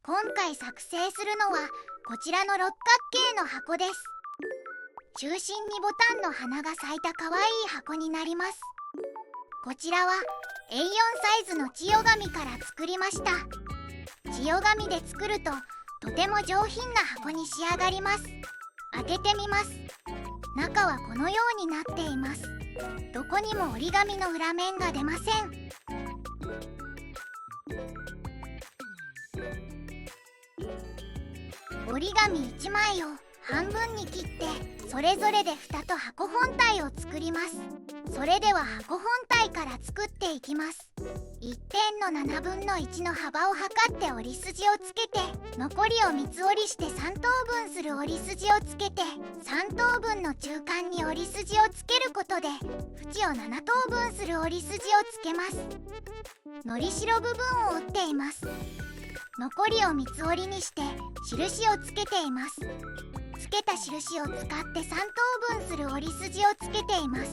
今回作成するのはこちらの六角形の箱です。中心にボタンの花が咲いたかわいい箱になります。こちらは A4 サイズの千代紙から作りました。千代紙で作るととても上品な箱に仕上がります。開けてみます。中はこのようになっています。どこにも折り紙の裏面が出ません。折り紙1枚を半分に切ってそれぞれで蓋と箱本体を作ります。それでは箱本体から作っていきます。1点の7分の1の幅を測って折り筋をつけて、残りを三つ折りして3等分する折り筋をつけて、3等分の中間に折り筋をつけることで縁を7等分する折り筋をつけます。のりしろ部分を折っています。残りを三つ折りにして印をつけています。つけた印を使って3等分する折り筋をつけています。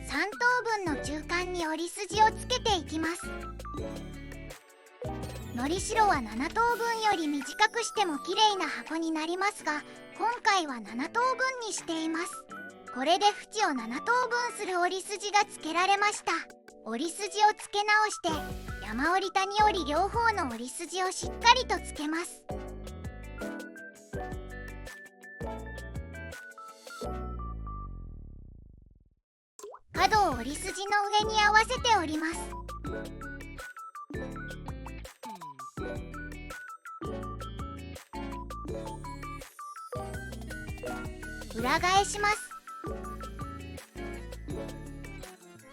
3等分の中間に折り筋をつけていきます。のりしろは7等分より短くしても綺麗な箱になりますが、今回は7等分にしています。これで縁を7等分する折り筋がつけられました。折り筋をつけ直して山折り谷折り両方の折り筋をしっかりとつけます。角を折り筋の上に合わせて折ります。裏返します。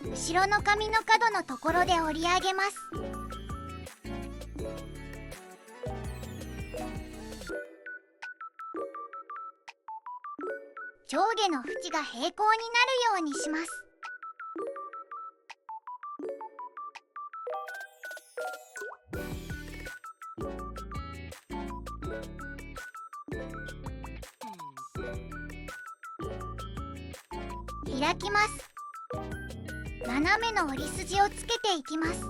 後ろの紙の角のところで折り上げます。上下の縁が平行になるようにします。開きます。斜めの折り筋をつけていきます。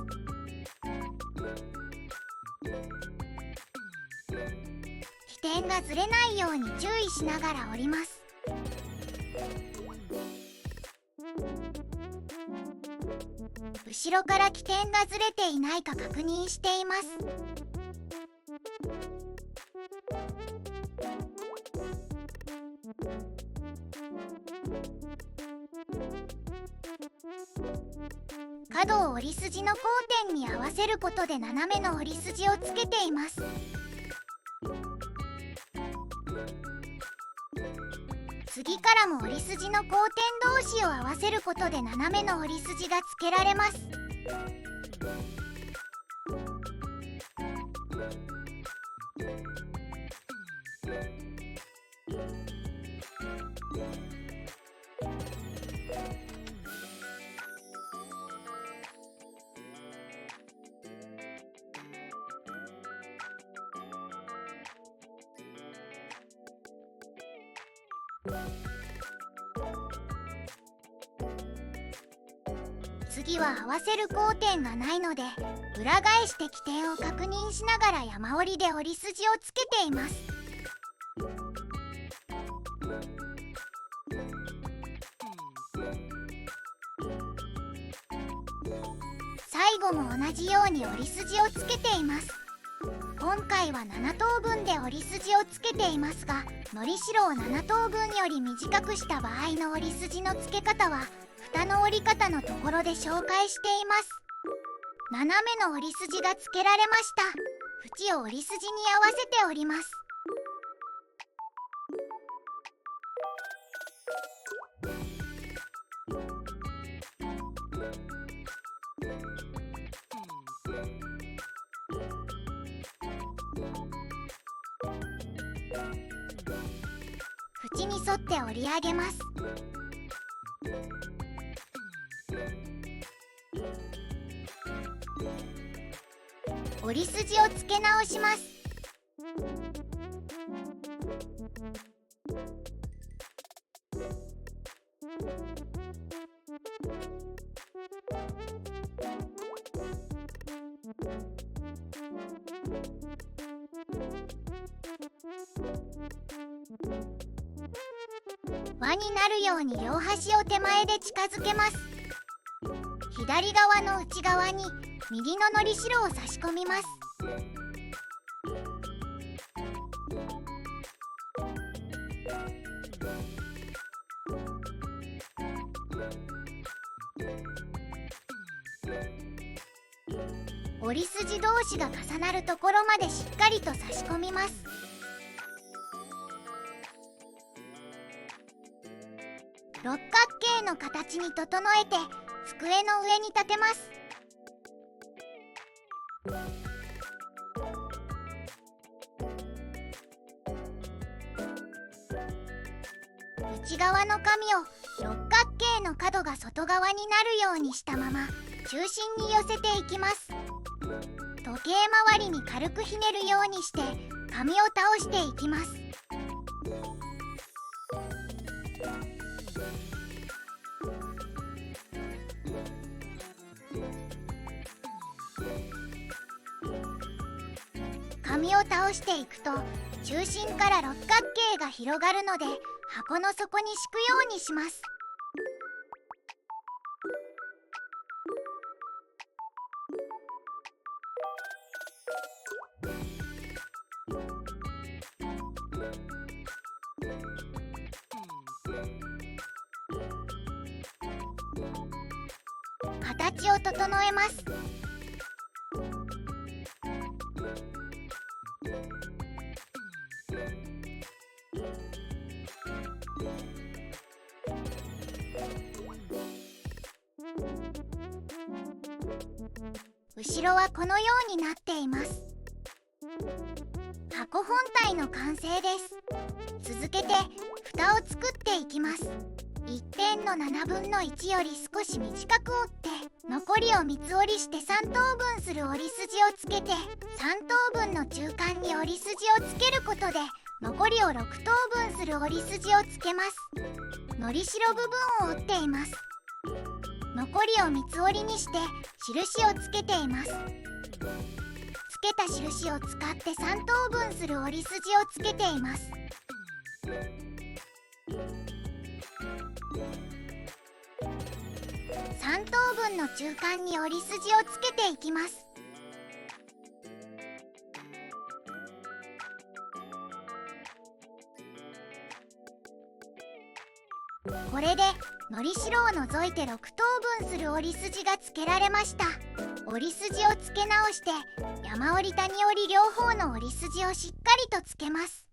起点がずれないように注意しながら折ります。後ろから起点がずれていないか確認しています。角を折り筋の交点に合わせることで斜めの折り筋をつけています。次からも折り筋の交点同士を合わせることで斜めの折り筋がつけられます。次は合わせる交点がないので裏返して起点を確認しながら山折りで折り筋をつけています。最後も同じように折り筋をつけています。今回は7等分で折り筋をつけていますが、のりしろを7等分より短くした場合の折り筋のつけ方は蓋の折り方のところで紹介しています。斜めの折り筋がつけられました。縁を折り筋に合わせて折ります。縁に沿って折り上げます。折り筋をつけ直します。輪になるように両端を手前で近づけます。左側の内側に右ののりしろを差し込みます。折り筋同士が重なるところまでしっかりと差し込みます。六角形の形に整えて机の上に立てます。内側の紙を六角形の角が外側になるようにしたまま中心に寄せていきます。時計回りに軽くひねるようにして紙を倒していきます。紙を倒していくと中心から六角形が広がるので箱の底に敷くようにします。形を整えます。後ろはこのようになっています。箱本体の完成です。続けて蓋を作っていきます。1辺の7分の1より少し短く折って残りを三つ折りして3等分する折り筋をつけて3等分の中間に折り筋をつけることで残りを6等分する折り筋をつけます。のりしろ部分を折っています。残りを三つ折りにして印をつけています。つけた印を使って3等分する折り筋をつけています。3等分の中間に折り筋をつけていきます。これでのりしろを除いて6等分する折り筋がつけられました。折り筋をつけ直して山折り谷折り両方の折り筋をしっかりとつけます。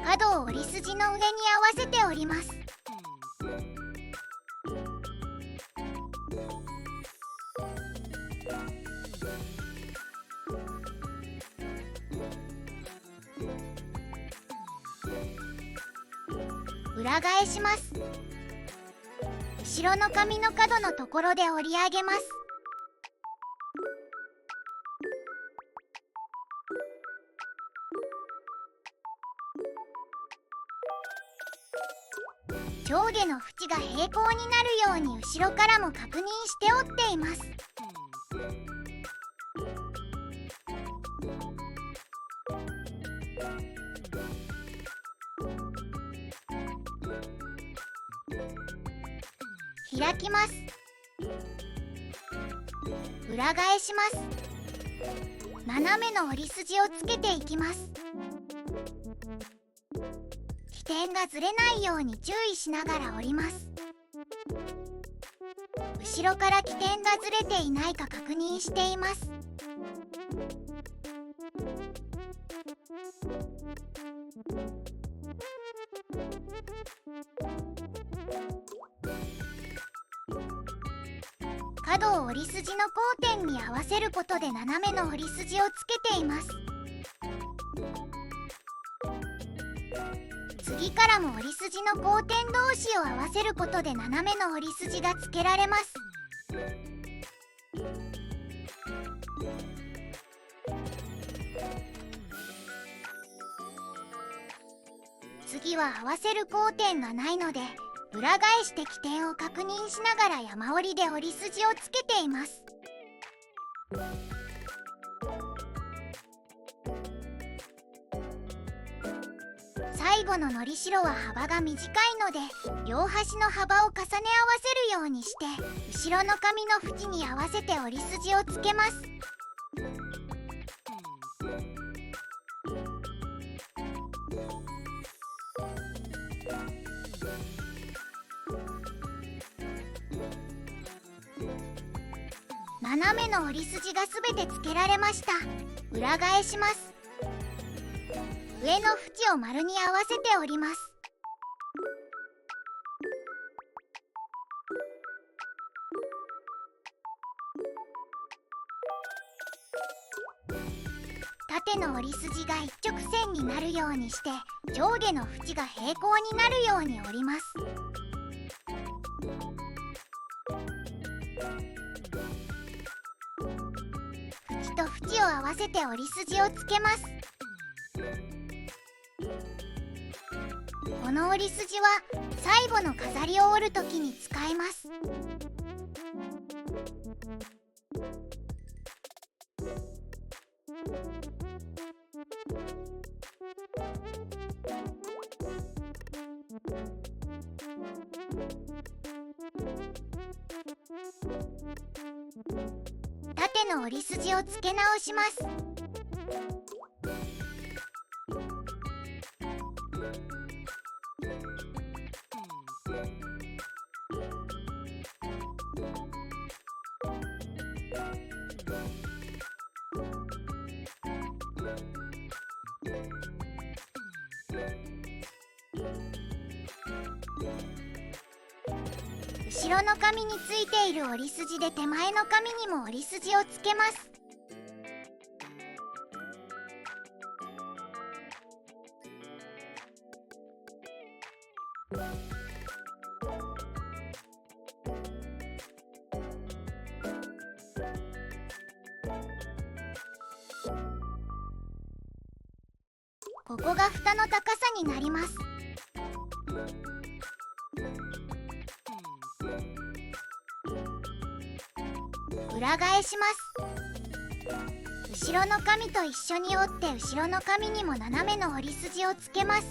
角を折り筋の上に合わせて折ります。裏返します。後ろの紙の角のところで折り上げます。上下の縁が平行になるように後ろからも確認して折っています。開きます。裏返します。斜めの折り筋をつけていきます。起点がずれないように注意しながら折ります。後ろから起点がずれていないか確認しています。角を折り筋の交点に合わせることで斜めの折り筋をつけています。次からも折り筋の交点同士を合わせることで斜めの折り筋がつけられます。次は合わせる交点がないので裏返して起点を確認しながら山折りで折り筋をつけています。最後ののりしろは幅が短いので、両端の幅を重ね合わせるようにして後ろの紙の縁に合わせて折り筋をつけます。斜めの折り筋がすべてつけられました。裏返します。上の縁を丸に合わせて折ります。縦の折り筋が一直線になるようにして上下の縁が平行になるように折ります。縁と縁を合わせて折り筋をつけます。この折り筋は最後の飾りを折るときに使います。縦の折り筋をつけ直します。後ろの紙についている折り筋で手前の紙にも折り筋をつけます。ここが蓋の高さになります。裏返します。後ろの紙と一緒に折って後ろの紙にも斜めの折り筋をつけます。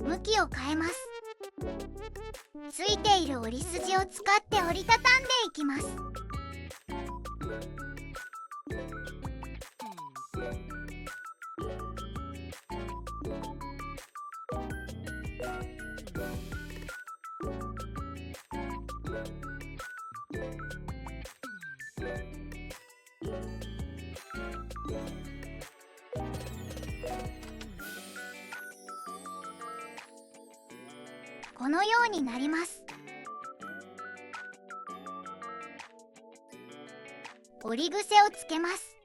向きを変えます。ついている折り筋を使って折りたたんでいきます。このようになります。折り癖をつけます。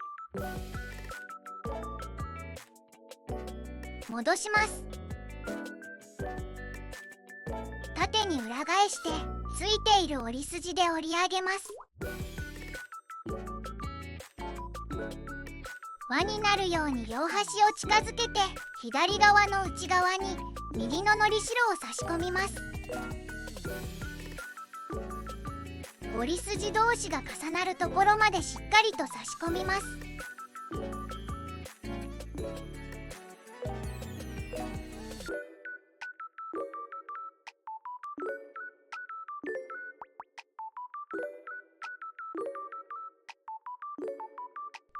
戻します。縦に裏返してついている折り筋で折り上げます。輪になるように両端を近づけて左側の内側に右ののりしろを差し込みます。折り筋同士が重なるところまでしっかりと差し込みます。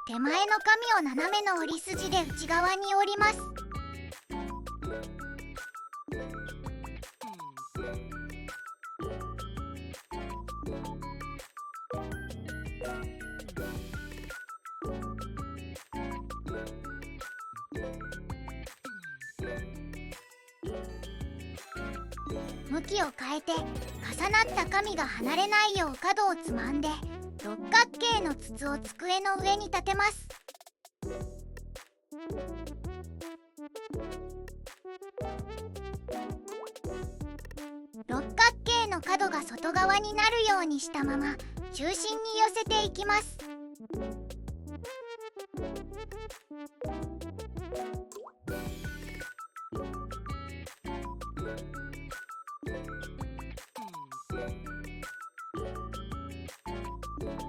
手前の紙を斜めの折り筋で内側に折ります。向きを変えて重なった紙が離れないよう角をつまんで六角形の筒を机の上に立てます。六角形の角が外側になるようにしたまま中心に寄せていきます。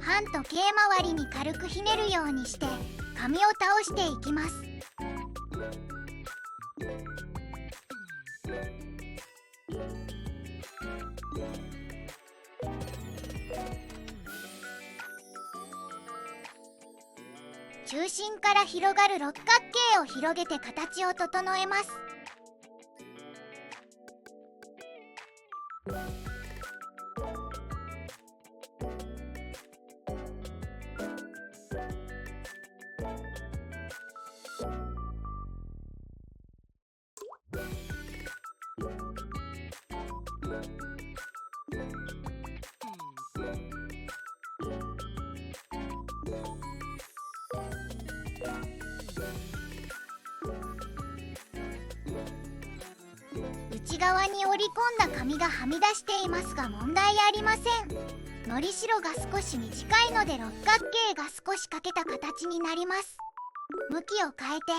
半時計回りに軽くひねるようにして紙を倒していきます。中心から広がる六角形を広げて形を整えます。内側に折り込んだ紙がはみ出していますが問題ありません。のりしろが少し短いので六角形が少し欠けた形になります。向きを変えて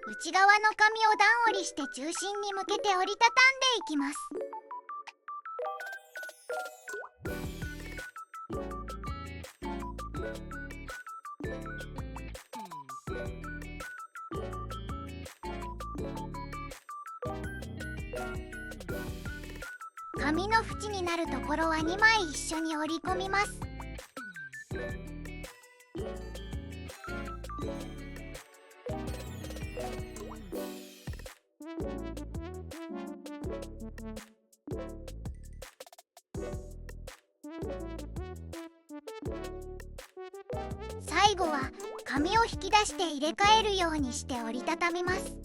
内側の紙を段折りして中心に向けて折りたたんでいきます。紙の縁になるところは2枚一緒に折り込みます。最後は紙を引き出して入れ替えるようにして折りたたみます。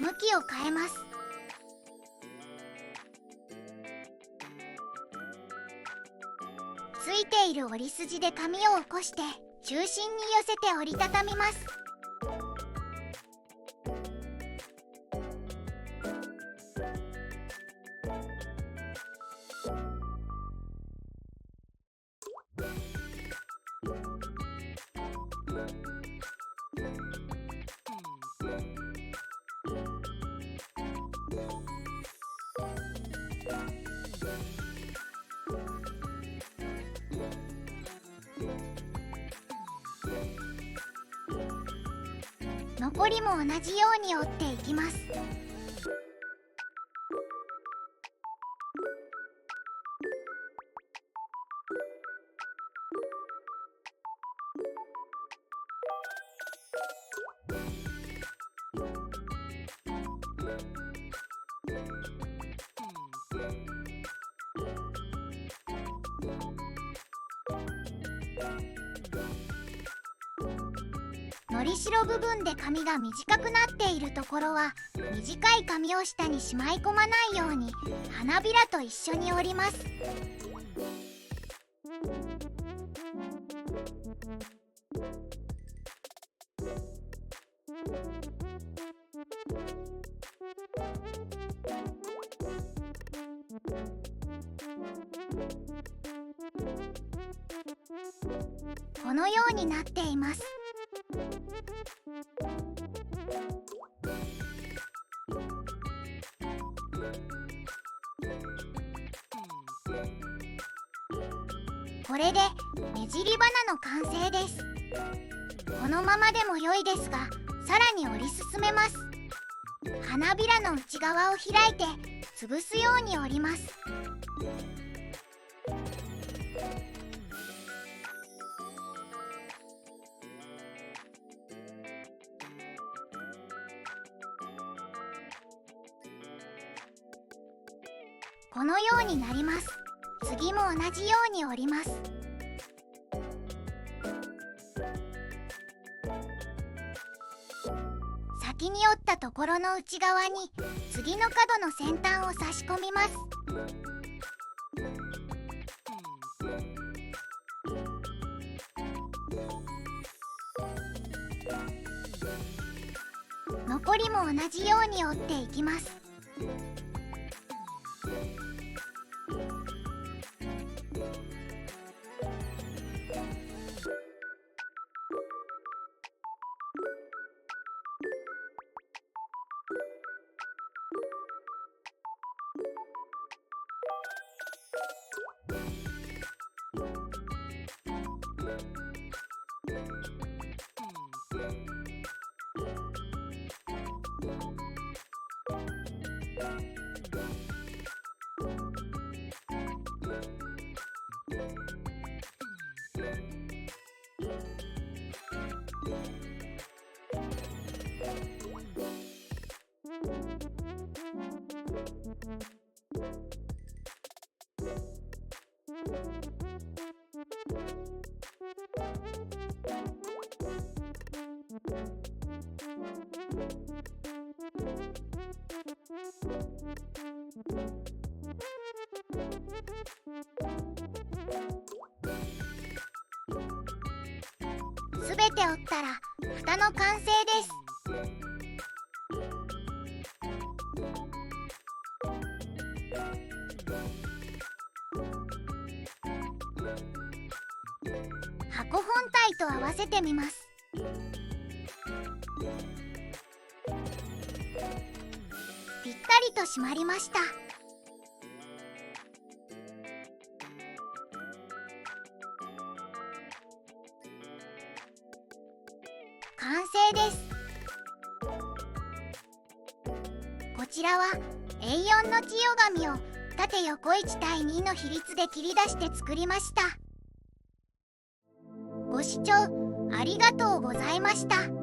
向きを変えます。ついている折り筋で紙を起こして中心に寄せて折りたたみます。残りも同じように折っていきます。のりしろ部分で紙が短くなっているところは短い紙を下にしまい込まないように花びらと一緒に折ります。ここのようになっています。これで目尻バナの完成です。このままでも良いですが、さらに折り進めます。花びらの内側を開いて潰すように折ります。このようになります。次も同じように折ります。先に折ったところの内側に次の角の先端を差し込みます。残りも同じように折っていきます。すべて折ったら蓋の完成です。箱本体と合わせてみます。ぴったりと締まりました。完成です。こちらは A4 の千代紙を縦横1対2の比率で切り出して作りました。ご視聴ありがとうございました。